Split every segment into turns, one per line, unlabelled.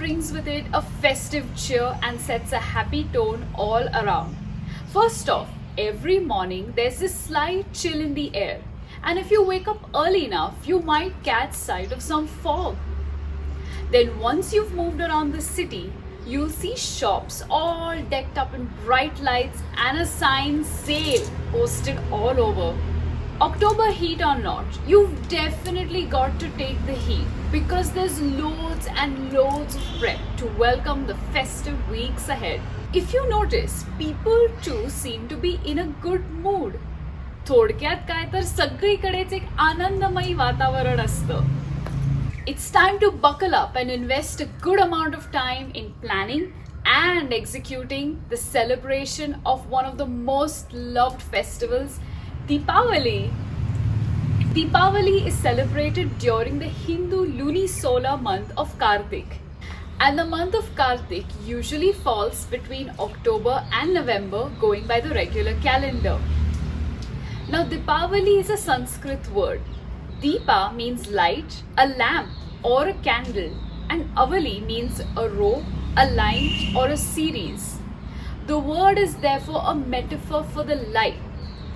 brings with it a festive cheer and sets a happy tone all around. First off, every morning there's this slight chill in the air, and if you wake up early enough, you might catch sight of some fog. Then, once you've moved around the city, you'll see shops all decked up in bright lights and a sign sale posted all over. October heat or not, you've definitely got to take the heat because there's loads and loads of prep to welcome the festive weeks ahead. If you notice, people too seem to be in a good mood. थोडक्यात काय तर सगळीकडेच एक आनंदमयी वातावरण असतं. It's time to buckle up and invest a good amount of time in planning and executing the celebration of one of the most loved festivals, Deepavali. Deepavali is celebrated during the Hindu lunisolar month of Kartik. And the month of Kartik usually falls between October and November, going by the regular calendar. Now, Deepavali is a Sanskrit word. Deepa means light, a lamp, or a candle, and Avali means a row, a line, or a series. The word is therefore a metaphor for the light,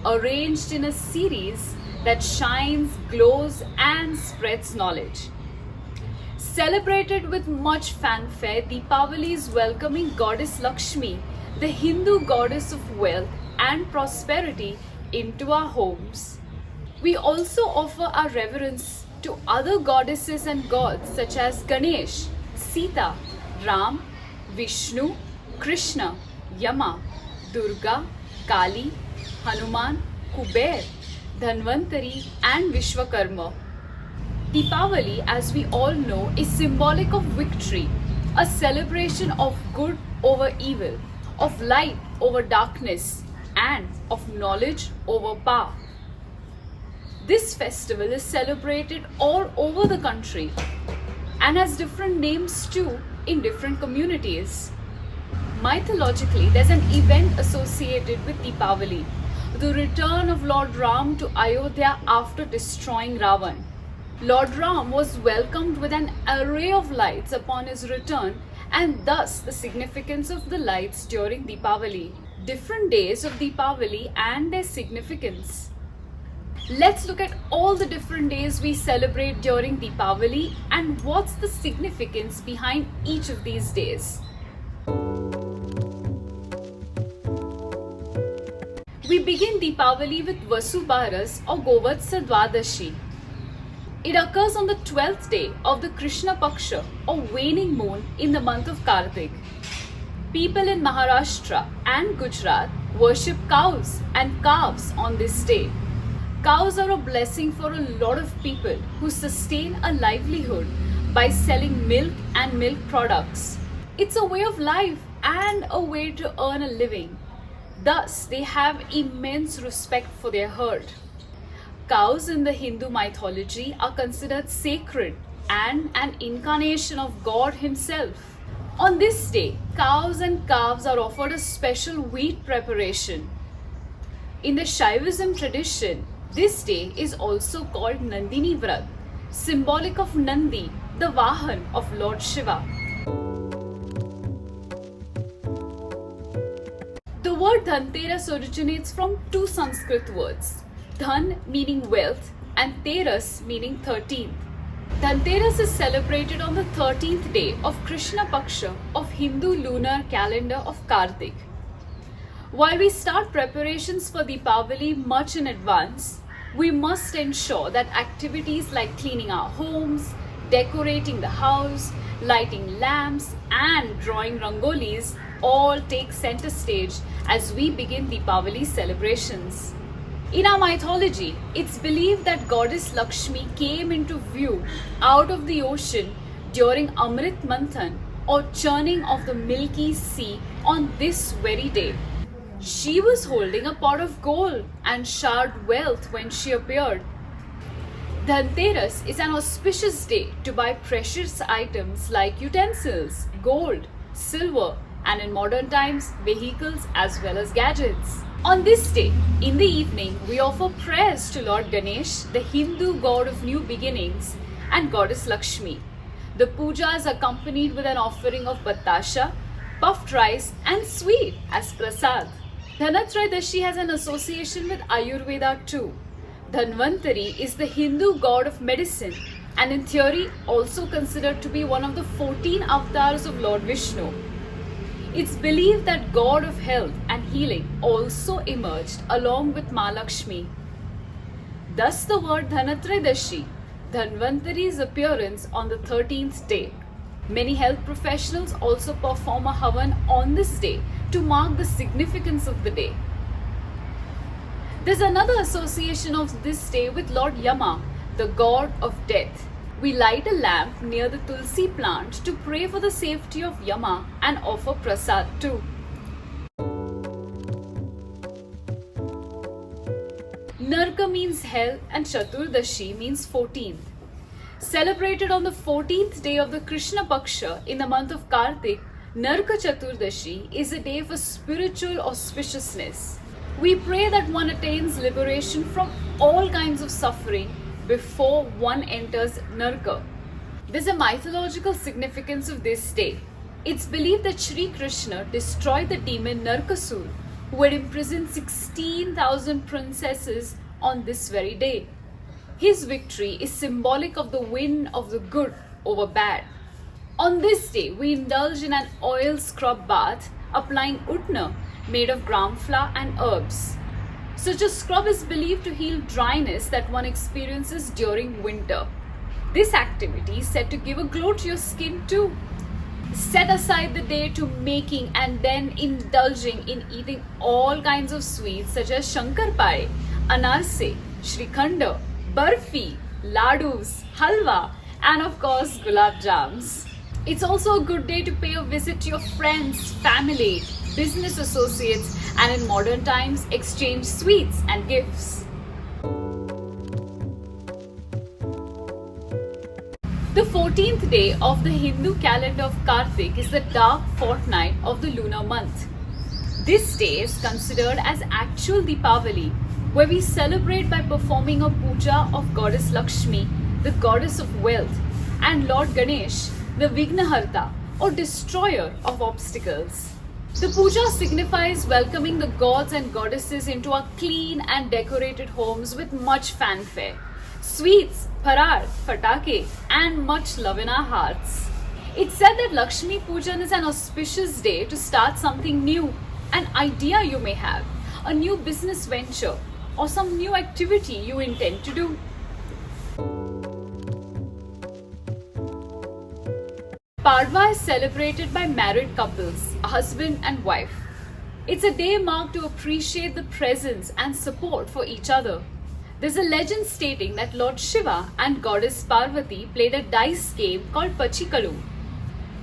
arranged in a series that shines, glows, and spreads knowledge. Celebrated with much fanfare, Deepavali is welcoming Goddess Lakshmi, the Hindu goddess of wealth and prosperity, into our homes. We also offer our reverence to other goddesses and gods such as Ganesh, Sita, Ram, Vishnu, Krishna, Yama, Durga, Kali, Hanuman, Kuber, Dhanvantari, and Vishwakarma. Deepavali, as we all know, is symbolic of victory, a celebration of good over evil, of light over darkness, and of knowledge over power. This festival is celebrated all over the country and has different names too in different communities. Mythologically, there's an event associated with Deepavali, the return of Lord Ram to Ayodhya after destroying Ravan. Lord Ram was welcomed with an array of lights upon his return, and thus the significance of the lights during Deepavali. Different days of Deepavali and their significance. Let's look at all the different days we celebrate during Deepavali and what's the significance behind each of these days. We begin Deepavali with Vasubaras or Govatsa Dwadashi. It occurs on the 12th day of the Krishna Paksha or waning moon in the month of Kartik. People in Maharashtra and Gujarat worship cows and calves on this day. Cows are a blessing for a lot of people who sustain a livelihood by selling milk and milk products. It's a way of life and a way to earn a living. Thus, they have immense respect for their herd. Cows in the Hindu mythology are considered sacred and an incarnation of God Himself. On this day, cows and calves are offered a special wheat preparation. In the Shaivism tradition, this day is also called Nandini Vrat, symbolic of Nandi, the Vahan of Lord Shiva. The word Dhanteras originates from two Sanskrit words, Dhan meaning wealth and Teras meaning 13th. Dhanteras is celebrated on the 13th day of Krishna Paksha of Hindu lunar calendar of Kartik. While we start preparations for Deepavali much in advance, we must ensure that activities like cleaning our homes, decorating the house, lighting lamps, and drawing rangolis all take center stage as we begin Deepavali celebrations. In our mythology, it's believed that Goddess Lakshmi came into view out of the ocean during Amrit Manthan or churning of the Milky Sea on this very day. She was holding a pot of gold and showered wealth when she appeared. Dhanteras is an auspicious day to buy precious items like utensils, gold, silver, and in modern times, vehicles as well as gadgets. On this day, in the evening, we offer prayers to Lord Ganesh, the Hindu god of new beginnings, and Goddess Lakshmi. The puja is accompanied with an offering of batasha, puffed rice, and sweet as prasad. Dhanatrayadashi has an association with Ayurveda too. Dhanvantari is the Hindu god of medicine and in theory also considered to be one of the 14 avatars of Lord Vishnu. It's believed that god of health and healing also emerged along with Ma Lakshmi. Thus the word Dhanatrayadashi, Dhanvantari's appearance on the 13th day. Many health professionals also perform a havan on this day to mark the significance of the day. There's another association of this day with Lord Yama, the god of death. We light a lamp near the tulsi plant to pray for the safety of Yama and offer prasad too. Narka means hell and Chaturdashi means 14th. Celebrated on the 14th day of the Krishna Paksha in the month of Kartik, Narka Chaturdashi is a day for spiritual auspiciousness. We pray that one attains liberation from all kinds of suffering before one enters Narka. There's a mythological significance of this day. It's believed that Sri Krishna destroyed the demon Narkasur, who had imprisoned 16,000 princesses on this very day. His victory is symbolic of the win of the good over bad. On this day, we indulge in an oil scrub bath, applying utna made of gram flour and herbs. Such a scrub is believed to heal dryness that one experiences during winter. This activity is said to give a glow to your skin too. Set aside the day to making and then indulging in eating all kinds of sweets such as shankar pai, anarse, shrikhanda, barfi, ladus, halwa, and of course gulab jams. It's also a good day to pay a visit to your friends, family, business associates, and in modern times exchange sweets and gifts. The 14th day of the Hindu calendar of Kartik is the dark fortnight of the lunar month. This day is considered as actual Deepavali, where we celebrate by performing a puja of goddess Lakshmi, the goddess of wealth, and Lord Ganesh, the Vignaharta or destroyer of obstacles. The puja signifies welcoming the gods and goddesses into our clean and decorated homes with much fanfare, sweets, parar, fatake, and much love in our hearts. It's said that Lakshmi Pujan is an auspicious day to start something new, an idea you may have, a new business venture, or some new activity you intend to do. Padwa is celebrated by married couples, a husband and wife. It's a day marked to appreciate the presence and support for each other. There's a legend stating that Lord Shiva and goddess Parvati played a dice game called Pachikalu.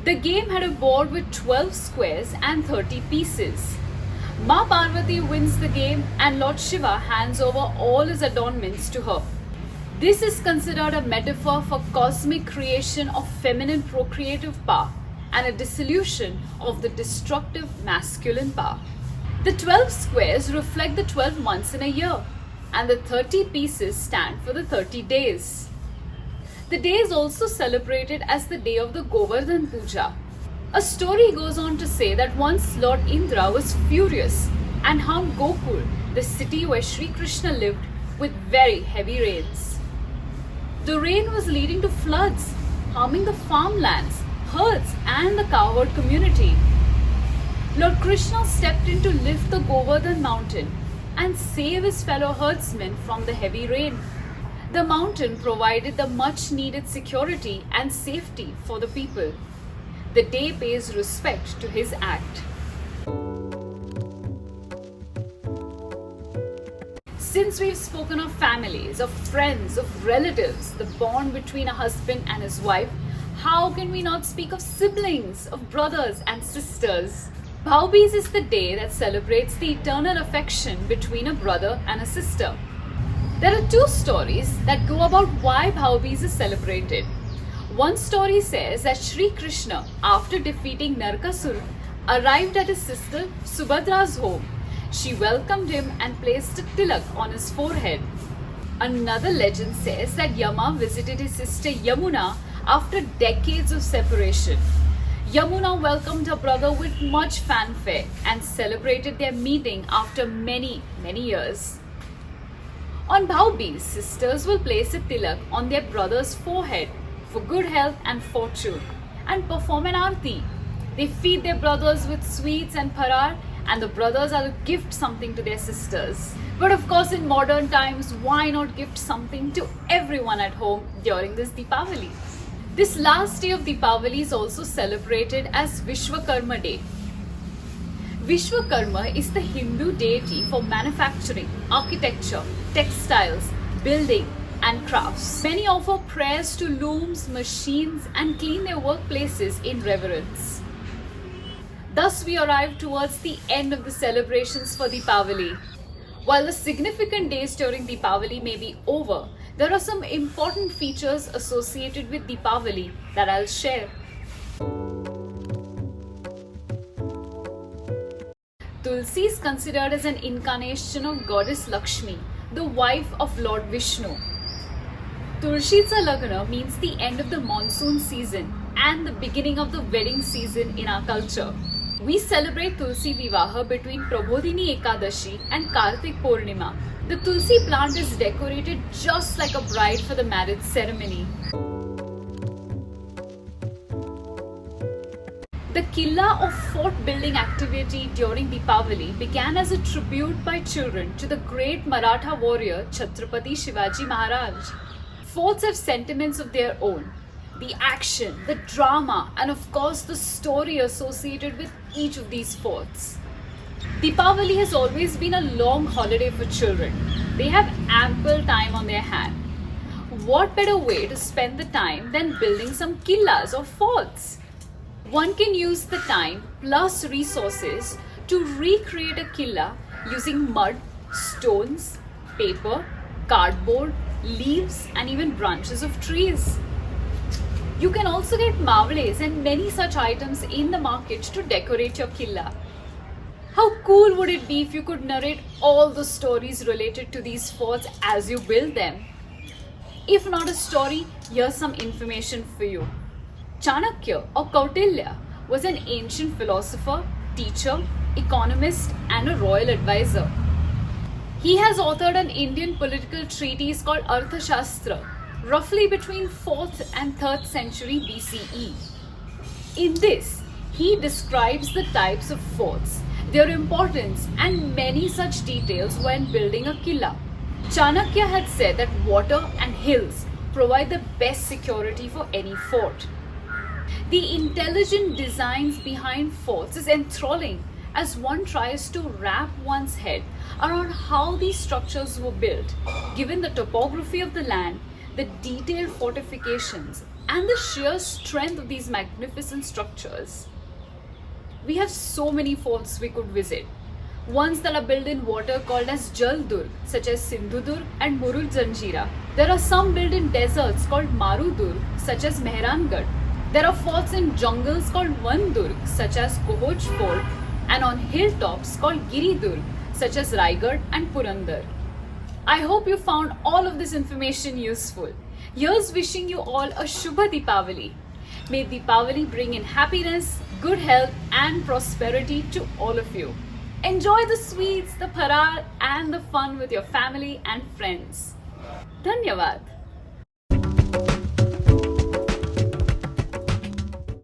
The game had a board with 12 squares and 30 pieces. Ma Parvati wins the game and Lord Shiva hands over all his adornments to her. This is considered a metaphor for cosmic creation of feminine procreative power and a dissolution of the destructive masculine power. The 12 squares reflect the 12 months in a year, and the 30 pieces stand for the 30 days. The day is also celebrated as the day of the Govardhan Puja. A story goes on to say that once Lord Indra was furious and harmed Gokul, the city where Sri Krishna lived, with very heavy rains. The rain was leading to floods, harming the farmlands, herds, and the cowherd community. Lord Krishna stepped in to lift the Govardhan mountain and save his fellow herdsmen from the heavy rain. The mountain provided the much needed security and safety for the people. The day pays respect to his act. Since we've spoken of families, of friends, of relatives, the bond between a husband and his wife, how can we not speak of siblings, of brothers and sisters? Bhau-Beej is the day that celebrates the eternal affection between a brother and a sister. There are two stories that go about why Bhau-Beej is celebrated. One story says that Sri Krishna, after defeating Narkasur, arrived at his sister Subhadra's home. She welcomed him and placed a tilak on his forehead. Another legend says that Yama visited his sister Yamuna After decades of separation, Yamuna welcomed her brother with much fanfare and celebrated their meeting after many, many years. On Bhau-Beej, sisters will place a tilak on their brother's forehead for good health and fortune and perform an aarti. They feed their brothers with sweets and parar, and the brothers are to gift something to their sisters. But of course, in modern times, why not gift something to everyone at home during this Deepavali? This last day of Deepavali is also celebrated as Vishwakarma Day. Vishwakarma is the Hindu deity for manufacturing, architecture, textiles, building, and crafts. Many offer prayers to looms, machines, and clean their workplaces in reverence. Thus, we arrive towards the end of the celebrations for Deepavali. While the significant days during Deepavali may be over, there are some important features associated with Deepavali that I'll share. Tulsi is considered as an incarnation of goddess Lakshmi, the wife of Lord Vishnu. Tulsitsa Lagna means the end of the monsoon season and the beginning of the wedding season in our culture. We celebrate Tulsi Vivaha between Prabodhini Ekadashi and Kartik Purnima. The Tulsi plant is decorated just like a bride for the marriage ceremony. The Killa or fort building activity during Deepavali began as a tribute by children to the great Maratha warrior Chhatrapati Shivaji Maharaj. Forts have sentiments of their own. The action, the drama, and of course the story associated with each of these forts. Deepavali has always been a long holiday for children. They have ample time on their hand. What better way to spend the time than building some killas or forts? One can use the time plus resources to recreate a killa using mud, stones, paper, cardboard, leaves, and even branches of trees. You can also get marbles and many such items in the market to decorate your killa. How cool would it be if you could narrate all the stories related to these forts as you build them? If not a story, here's some information for you. Chanakya or Kautilya was an ancient philosopher, teacher, economist, and a royal advisor. He has authored an Indian political treatise called Arthashastra, roughly between 4th and 3rd century BCE. In this, he describes the types of forts, their importance, and many such details when building a killa. Chanakya had said that water and hills provide the best security for any fort. The intelligent designs behind forts is enthralling as one tries to wrap one's head around how these structures were built, given the topography of the land, the detailed fortifications, and the sheer strength of these magnificent structures. We have so many forts we could visit. Ones that are built in water called as Jaldurg, such as Sindhudurg and Murud Zanjira. There are some built in deserts called Marudurg, such as Mehrangarh. There are forts in jungles called Vandurg, such as Kohoj Fort, and on hilltops called Giridurg, such as Raigad and Purandar. I hope you found all of this information useful. Here's wishing you all a Shubha Deepavali. May Deepavali bring in happiness, good health, and prosperity to all of you. Enjoy the sweets, the parar, and the fun with your family and friends. Dhanyavad.